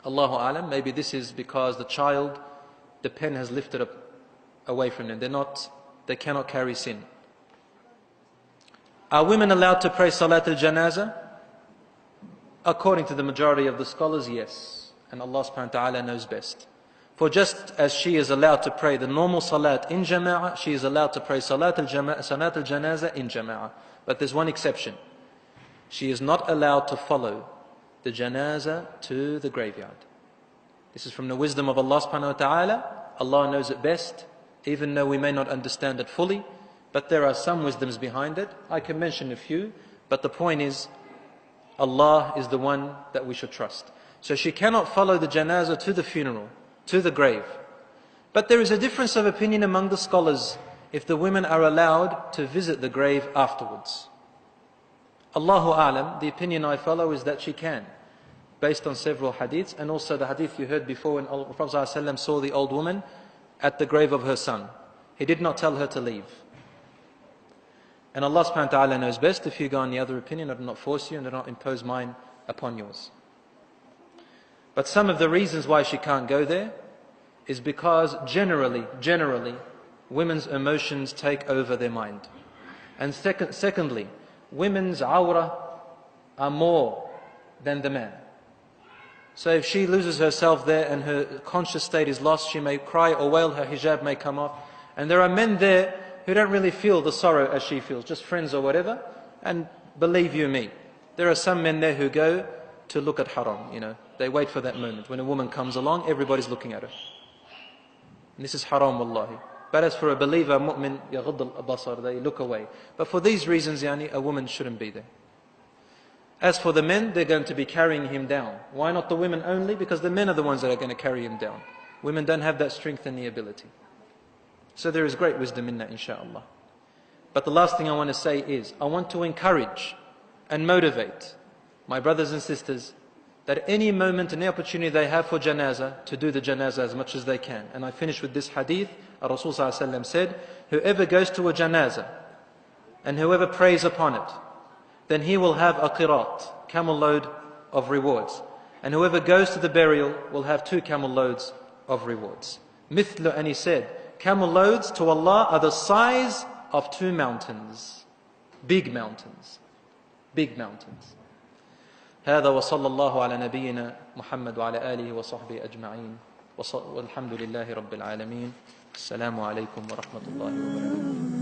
Allahu Alam, maybe this is because the child, the pen has lifted up away from them. They cannot carry sin. Are women allowed to pray Salat al-Janaza? According to the majority of the scholars, yes. And Allah subhanahu wa ta'ala knows best. For just as she is allowed to pray the normal Salat in Jama'ah, she is allowed to pray Salat al-Janaza in Jama'ah. But there's one exception. She is not allowed to follow the Janaza to the graveyard. This is from the wisdom of Allah subhanahu wa ta'ala. Allah knows it best, even though we may not understand it fully. But there are some wisdoms behind it. I can mention a few, but the point is, Allah is the one that we should trust. So she cannot follow the Janaza to the funeral, to the grave. But there is a difference of opinion among the scholars if the women are allowed to visit the grave afterwards. Allahu A'lam, the opinion I follow is that she can, based on several hadiths, and also the hadith you heard before when the Prophet ﷺ saw the old woman at the grave of her son. He did not tell her to leave. And Allah subhanahu wa ta'ala knows best. If you go on the other opinion, I do not force you and do not impose mine upon yours. But some of the reasons why she can't go there is because generally, women's emotions take over their mind. And secondly, women's awrah are more than the man. So if she loses herself there and her conscious state is lost, she may cry or wail, her hijab may come off. And there are men there who don't really feel the sorrow as she feels, just friends or whatever. And believe you me, there are some men there who go to look at haram, They wait for that moment. When a woman comes along, everybody's looking at her. And this is haram, wallahi. But as for a believer, mu'min, yaghud al-basar, they look away. But for these reasons, a woman shouldn't be there. As for the men, they're going to be carrying him down. Why not the women only? Because the men are the ones that are going to carry him down. Women don't have that strength and the ability. So there is great wisdom in that, inshaAllah. But the last thing I want to say is, I want to encourage and motivate my brothers and sisters that any moment, any opportunity they have for Janaza, to do the Janaza as much as they can. And I finish with this hadith. Rasul ﷺ said, whoever goes to a Janaza and whoever prays upon it, then he will have a qirat, camel load of rewards. And whoever goes to the burial will have 2 camel loads of rewards. Mithlu, and he said, camel loads to Allah are the size of 2 mountains. Big mountains. Big mountains. هذا وصلى الله على نبينا محمد وعلى آله وصحبه أجمعين والحمد لله رب العالمين. السلام عليكم ورحمة الله وبركاته.